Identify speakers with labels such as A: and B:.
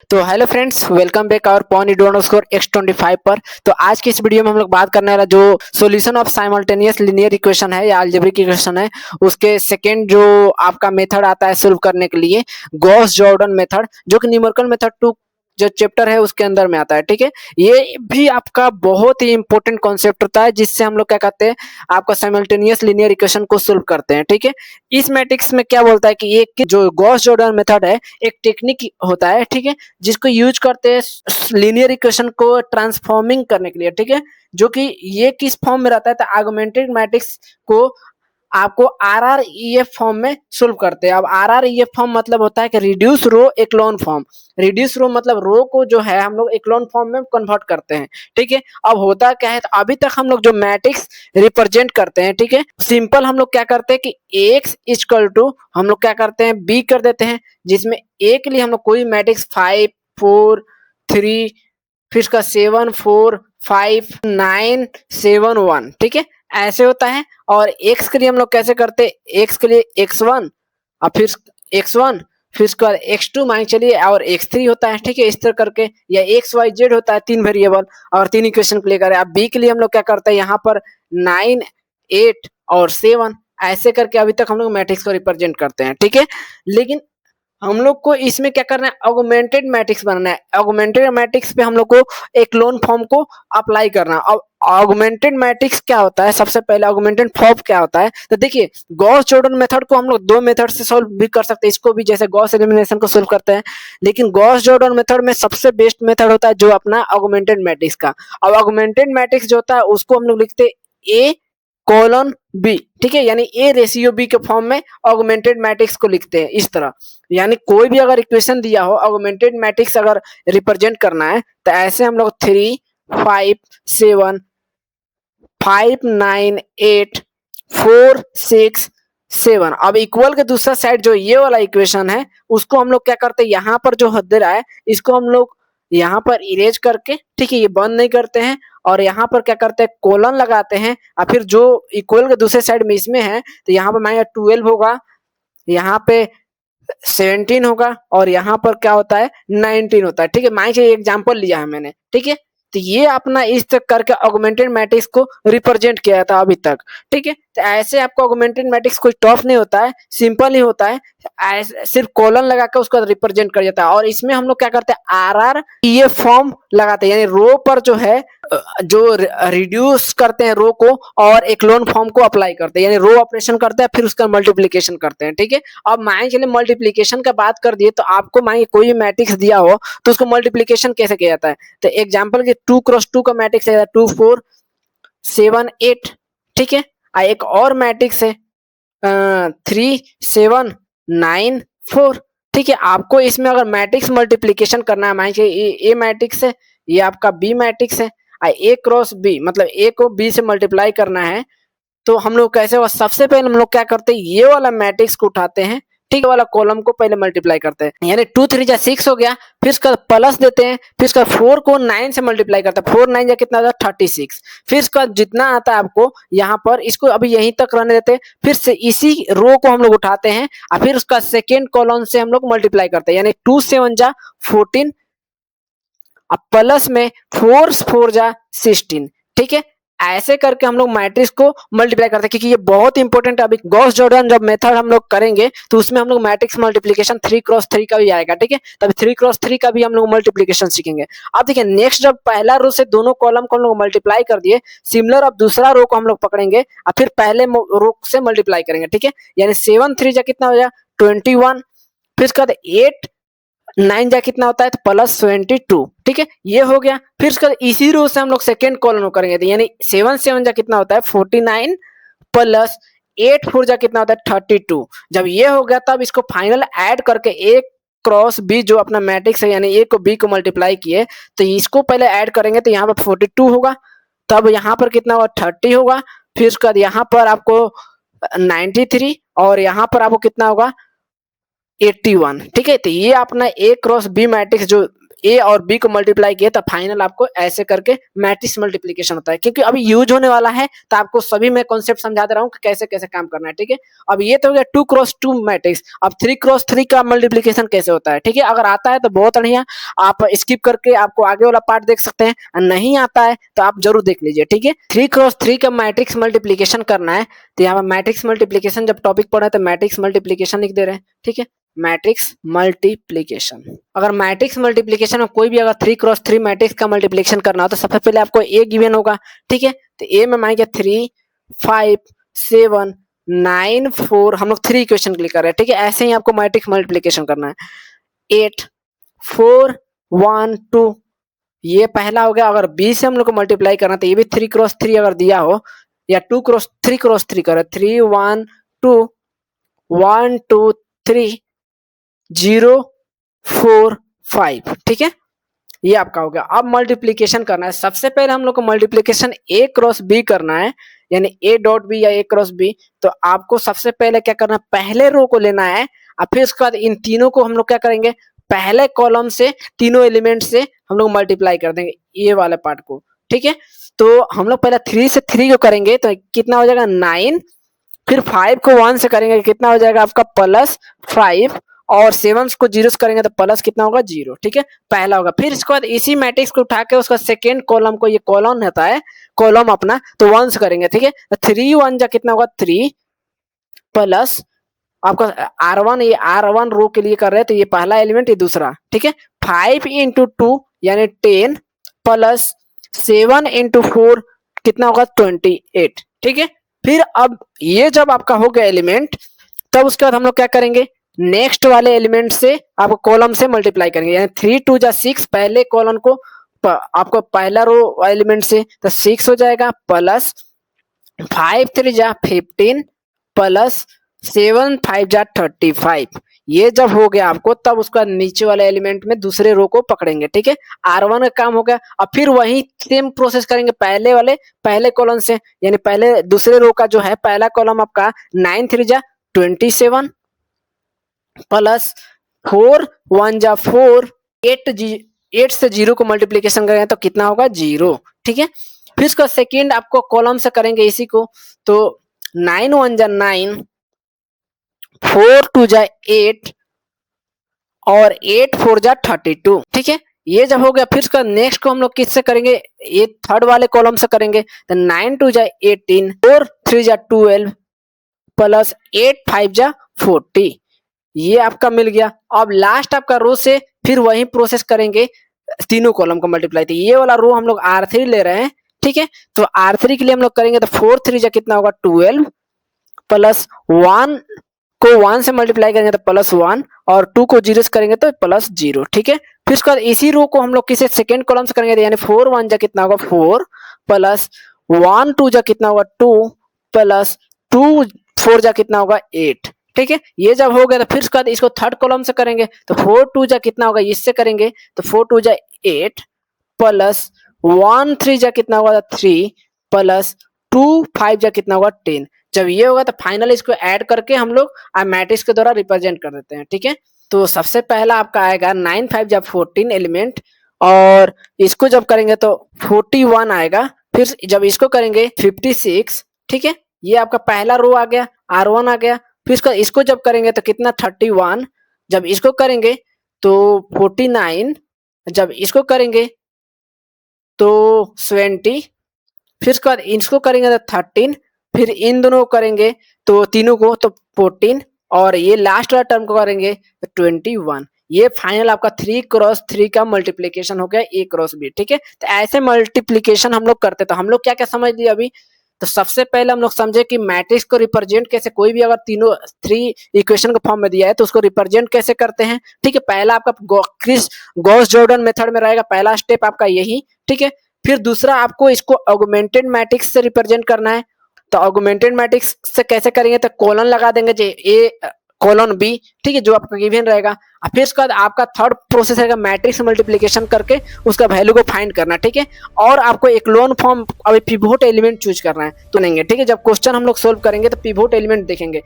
A: तो hello friends, welcome back our pawn score x25 पर। तो आज की इस वीडियो में हम लोग बात करने वाला जो solution of simultaneous linear equation है या अलजेब्रिक इक्वेशन है, उसके सेकेंड जो आपका मेथड आता है सोल्व करने के लिए, गॉस जॉर्डन मेथड, जो कि न्यूमेरिकल मेथड 2 जो चैप्टर है उसके अंदर में आता है। ठीक है, ये भी आपका बहुत ही इंपॉर्टेंट कॉन्सेप्ट होता है, जिससे हम लोग क्या कहते हैं, आपका साइमल्टेनियस लिनियर इक्वेशन को सोल्व करते हैं। ठीक है, इस मैट्रिक्स में क्या बोलता है कि एक जो गॉस जॉर्डन मेथड है, एक टेक्निक होता है, ठीक है, जिसको यूज करते हैं लीनियर इक्वेशन को ट्रांसफॉर्मिंग करने के लिए। ठीक है, जो कि ये किस फॉर्म में रहता है, तो आगमेंटेड मैट्रिक्स को आपको RREF फॉर्म में सोल्व करते हैं। अब RREF फॉर्म मतलब होता है कि रिड्यूस रो एक्लोन फॉर्म। रिड्यूस रो मतलब रो को जो है हम लोग एक्लोन फॉर्म में कन्वर्ट करते हैं। ठीक है, अब होता क्या है, तो अभी तक हम लोग जो मैट्रिक्स रिप्रेजेंट करते हैं, ठीक है, सिंपल हम लोग क्या करते हैं कि x इक्वल टू हम लोग क्या करते हैं, b कर देते हैं, जिसमें a के लिए हम लोग कोई मैट्रिक्स 5 4 3 फिर इसका 7 4 5 9 7 1, ठीक है, ऐसे होता है। और x के लिए हम लोग कैसे करते हैं, x के लिए x1 और फिर x1 फिर उसके बाद x2 मान चलिए और x3 होता है। ठीक है, इस तरह करके, या x y z होता है, 3 वेरिएबल और 3 इक्वेशन प्ले करें। अब b के लिए हम लोग क्या करते हैं, यहाँ पर 9 8 और 7 ऐसे करके अभी तक हम लोग मैट्रिक्स को रिप्रेजेंट करते हैं। ठीक है, लेकिन हम लोग को इसमें क्या करना है, ऑगमेंटेड मैट्रिक्स बनाना है। ऑगमेंटेड मैट्रिक्स पे हम लोग को एक लोन फॉर्म को अप्लाई करना है। अब ऑगमेंटेड मैट्रिक्स क्या होता है, सबसे पहले ऑगमेंटेड फॉर्म क्या होता है, तो देखिए गॉस जॉर्डन मेथड को हम लोग दो मेथड से सोल्व भी कर सकते हैं, इसको भी जैसे गॉस एलिमिनेशन को सोल्व करते हैं, लेकिन गॉस जॉर्डन मेथड में सबसे बेस्ट मेथड होता है जो अपना ऑगमेंटेड मैट्रिक्स का। अब ऑगमेंटेड मैट्रिक्स जो होता है उसको हम लोग लिखते हैं ए कोलन बी, ठीक है, यानी ए रेशियो बी के फॉर्म में ऑगमेंटेड मैट्रिक्स को लिखते हैं इस तरह। यानी कोई भी अगर इक्वेशन दिया हो, ऑगमेंटेड मैट्रिक्स अगर रिप्रेजेंट करना है, तो ऐसे हम लोग 3 5 7 5 9 8 4 6 7। अब इक्वल के दूसरा साइड जो ये वाला इक्वेशन है, उसको हम लोग क्या करते हैं, यहाँ पर जो दे रहा है इसको हम लोग यहाँ पर इरेज करके, ठीक है, ये बंद नहीं करते हैं, और यहाँ पर क्या करते हैं, कोलन लगाते हैं, और फिर जो इक्वल के दूसरे साइड में इसमें है, तो यहाँ पर मान 12 होगा, यहाँ पे 17 होगा, और यहाँ पर क्या होता है, 19 होता है। ठीक है, मान के एग्जाम्पल लिया है मैंने। ठीक है, तो ये अपना इस तक करके ऑगमेंटेड मैट्रिक्स को रिप्रेजेंट किया था अभी तक। ठीक है, तो ऐसे आपको ऑगमेंटेड मैट्रिक्स कोई टफ नहीं होता है, सिंपल ही होता है, सिर्फ कॉलन लगा कर उसको रिप्रेजेंट कर जाता है। और इसमें हम लोग क्या करते हैं, आर ये फॉर्म लगाते हैं, यानी रो पर जो है जो रिड्यूस करते हैं रो को, और एक लोन फॉर्म को अप्लाई करते हैं, यानी रो ऑपरेशन करते हैं, फिर उसका मल्टीप्लीकेशन करते हैं। ठीक है, अब मान चलिए मल्टीप्लीकेशन का बात कर दिए, तो आपको मान कोई मैट्रिक्स दिया हो तो उसको मल्टीप्लीकेशन कैसे किया जाता है, तो एग्जाम्पल के 2x2 का मैट्रिक्स है 2 4 7 8। ठीक है, एक और मैट्रिक्स है 3 7 9 4। ठीक है, आपको इसमें अगर मैट्रिक्स मल्टीप्लीकेशन करना है, मान लीजिए ए मैट्रिक्स है, ये आपका बी मैट्रिक्स है, ए क्रॉस बी मतलब ए को बी से मल्टीप्लाई करना है, तो हम लोग कैसे हुआ, सबसे पहले हम लोग क्या करते हैं, ये वाला मैट्रिक्स को उठाते हैं, ठीक वाला कॉलम को पहले मल्टीप्लाई करते हैं, यानी 2 3 जा 6 हो गया, फिर उसका प्लस देते हैं, फिर उसका 4 को 9 से मल्टीप्लाई करते हैं, 4 9 जा कितना आता है 36, फिर उसका जितना आता है आपको यहाँ पर, इसको अभी यहीं तक रहने देते हैं, फिर से इसी रो को हम लोग उठाते हैं, और फिर उसका सेकेंड कॉलम से हम लोग मल्टीप्लाई करते हैं, यानी 2 7 जा 14, अब प्लस में 4 4 जा 16। ठीक है, ऐसे करके हम लोग मैट्रिक्स को मल्टीप्लाई करते हैं, क्योंकि ये बहुत इंपॉर्टेंट है। अभी गॉस जॉर्डन जब मेथड हम लोग करेंगे, तो उसमें हम लोग मैट्रिक्स मल्टीप्लिकेशन 3x3 का भी आएगा। ठीक है, तब 3x3 का भी हम लोग मल्टीप्लिकेशन सीखेंगे। अब देखिए नेक्स्ट, जब पहला रो से दोनों कॉलम को हम लोग मल्टीप्लाई कर दिए, सिमिलर अब दूसरा रो को हम लोग पकड़ेंगे और फिर पहले रो से मल्टीप्लाई करेंगे। ठीक है, यानी 7 3 जा कितना हो जाए 21, फिर उसके बाद 8 9 जा कितना होता है, तो प्लस 22। ठीक है, ये हो गया, फिर उसका इसी रो से हम लोग सेकेंड कॉलम करेंगे, तो यानी 7 7 जा कितना होता है 49, प्लस 8 4 जा कितना होता है 32। जब ये हो गया, तब इसको फाइनल ऐड करके ए क्रॉस बी जो अपना मैट्रिक्स है, यानी ए को बी को मल्टीप्लाई किए, तो इसको पहले ऐड करेंगे, तो यहाँ पर 42 होगा, तब यहाँ पर कितना होगा 30 होगा, फिर उसके बाद यहाँ पर आपको 93, और यहाँ पर आपको कितना होगा 81। ठीक है, तो ये अपना ए क्रॉस बी मैट्रिक्स जो ए और बी को मल्टीप्लाई किए तो फाइनल आपको ऐसे करके मैट्रिक्स मल्टीप्लीकेशन होता है। क्योंकि अभी यूज होने वाला है तो आपको सभी मैं कॉन्सेप्ट समझा दे रहा हूँ कि कैसे कैसे काम करना है, ठीक है। अब ये तो हो गया 2x2 मैट्रिक्स। अब 3x3 का मल्टीप्लीकेशन कैसे होता है, ठीक है। अगर आता है तो बहुत बढ़िया, आप स्किप करके आपको आगे वाला पार्ट देख सकते हैं, नहीं आता है तो आप जरूर देख लीजिए, ठीक है। 3x3 का मैट्रिक्स मल्टीप्लीकेशन करना है तो यहाँ पर मैट्रिक्स मल्टीप्लीकेशन जब टॉपिक पढ़ा है तो मैट्रिक्स मल्टीप्लीकेशन लिख दे रहे हैं, ठीक है। मैट्रिक्स मल्टीप्लीकेशन, अगर मैट्रिक्स मल्टीप्लीकेशन में कोई भी अगर 3x3 मैट्रिक्स का मल्टीप्लीकेशन करना हो तो सबसे पहले आपको ए गिवन होगा, ठीक है। तो ए में मान के 3 5 7 9 4, हम लोग 3 इक्वेशन क्लिक कर रहे हैं, ठीक है। ऐसे ही आपको मैट्रिक्स मल्टीप्लीकेशन करना है। 8 4 1 2, ये पहला हो गया। अगर बी से हम लोग को मल्टीप्लाई करना तो ये भी 3x3 अगर दिया हो या 2x3 करे 3 1 2 1 2 3 0 4 5, ठीक है। ये आपका हो गया। अब मल्टीप्लीकेशन करना है। सबसे पहले हम लोग को मल्टीप्लीकेशन ए क्रॉस बी करना है, यानी ए डॉट बी या ए क्रॉस बी। तो आपको सबसे पहले क्या करना है, पहले रो को लेना है और फिर उसके बाद इन तीनों को हम लोग क्या करेंगे, पहले कॉलम से तीनों एलिमेंट से हम लोग मल्टीप्लाई कर देंगे ये वाले पार्ट को, ठीक है। तो हम लोग पहले 3 से 3 को करेंगे तो कितना हो जाएगा 9, फिर 5 को 1 से करेंगे कितना हो जाएगा आपका +5, और 7 को 0 से करेंगे तो प्लस कितना होगा 0, ठीक है। पहला होगा। फिर इसके बाद इसी मैट्रिक्स को उठा के उसका सेकेंड कॉलम को, ये कॉलम होता है कॉलम अपना, तो 1 से करेंगे, ठीक है। तो 3 1 जा कितना होगा 3 प्लस आपका R1, ये R1 रो के लिए कर रहे हैं तो ये पहला एलिमेंट, ये दूसरा, ठीक है। 5 × 2 यानी 10 प्लस 7 × 4 कितना होगा 28, ठीक है। फिर अब ये जब आपका हो गया एलिमेंट, तब उसके बाद हम लोग क्या करेंगे, नेक्स्ट वाले एलिमेंट से आपको कॉलम से मल्टीप्लाई करेंगे, यानी 3 2 जा 6, पहले कॉलम को आपको पहला रो एलिमेंट से तो 6 हो जाएगा, प्लस 5 3 जा 15 प्लस 7 5 जा 35। ये जब हो गया आपको, तब उसका नीचे वाले एलिमेंट में दूसरे रो को पकड़ेंगे, ठीक है। R1 का काम हो गया। अब फिर वही सेम प्रोसेस करेंगे पहले कॉलम से, यानी पहले दूसरे रो का जो है पहला कॉलम आपका 9 3 जा 27 प्लस 4 1 जा 4, 8 से 0 को मल्टीप्लीकेशन करेंगे तो कितना होगा 0, ठीक है। फिर इसका सेकेंड आपको कॉलम से करेंगे इसी को, तो 9 1 जा 9, 4 2 जा 8 और 8 4 जा 32, ठीक है। ये जब हो गया, फिर इसका नेक्स्ट को हम लोग किससे करेंगे, ये थर्ड वाले कॉलम से करेंगे तो 9 2 जा 18, 4 3 जा 12 प्लस 8 5 जा 40, ये आपका मिल गया। अब लास्ट आपका रो से फिर वही प्रोसेस करेंगे, तीनों कॉलम को मल्टीप्लाई। तो ये वाला रो हम लोग R3 ले रहे हैं, ठीक है। तो R3 के लिए हम लोग करेंगे तो 4 3 जा कितना होगा 12 प्लस 1 को 1 से मल्टीप्लाई करेंगे तो +1 और 2 को 0 से करेंगे तो +0, ठीक है। फिर उसके बाद इसी रो को हम लोग किसी सेकेंड कॉलम से करेंगे, यानी 4 1 जा कितना होगा 4 प्लस 1 2 जा कितना होगा 2 प्लस 2 4 जा कितना होगा 8, ठीक है। ये जब हो गया तो फिर उसके बाद इसको थर्ड कॉलम से करेंगे तो 4 2 जा कितना होगा, इससे करेंगे तो 4 2 जा 8 प्लस 1 3 जा कितना होगा 3 प्लस 2 5 जा कितना होगा 10। जब ये होगा तो फाइनली इसको ऐड करके हम लोग मैट्रिक्स के द्वारा रिप्रेजेंट कर देते हैं, ठीक है। तो सबसे पहला आपका आएगा 9 5 जा 14 एलिमेंट, और इसको जब करेंगे तो 41 आएगा। फिर जब इसको करेंगे 56, ठीक है। ये आपका पहला रो आ गया, R1 आ गया। फिर इसको जब करेंगे तो कितना 31, जब इसको करेंगे तो 49, जब इसको करेंगे तो 20, फिर उसके बाद इसको करेंगे तो 13, फिर इन दोनों को करेंगे तो तीनों को तो 14, और ये लास्ट वाला टर्म को करेंगे तो 21। ये फाइनल आपका 3x3 का मल्टीप्लीकेशन हो गया A क्रॉस B, ठीक है। तो ऐसे मल्टीप्लीकेशन हम लोग करते, तो हम लोग क्या क्या समझ लिए अभी। तो सबसे पहले हम लोग समझे कि मैट्रिक्स को रिप्रेजेंट कैसे, कोई भी अगर तीनों 3 इक्वेशन के फॉर्म में दिया है तो उसको रिप्रेजेंट कैसे करते हैं, ठीक है। पहला आपका गॉस जॉर्डन मेथड में रहेगा, पहला स्टेप आपका यही, ठीक है। फिर दूसरा आपको इसको ऑगमेंटेड मैट्रिक्स से रिप्रेजेंट करना है। तो ऑगमेंटेड मैट्रिक्स से कैसे करेंगे, तो कॉलन लगा देंगे जे ए कॉलन बी, ठीक है, जो आपका गिवन रहेगा। और फिर उसके बाद आपका थर्ड प्रोसेस रहेगा मैट्रिक्स मल्टीप्लिकेशन करके उसका वैल्यू को फाइंड करना, ठीक है। और आपको एक लोन फॉर्म अभी पिवोट एलिमेंट चूज करना है तो नहीं है, ठीक है। जब क्वेश्चन हम लोग सोल्व करेंगे तो पिवोट एलिमेंट देखेंगे।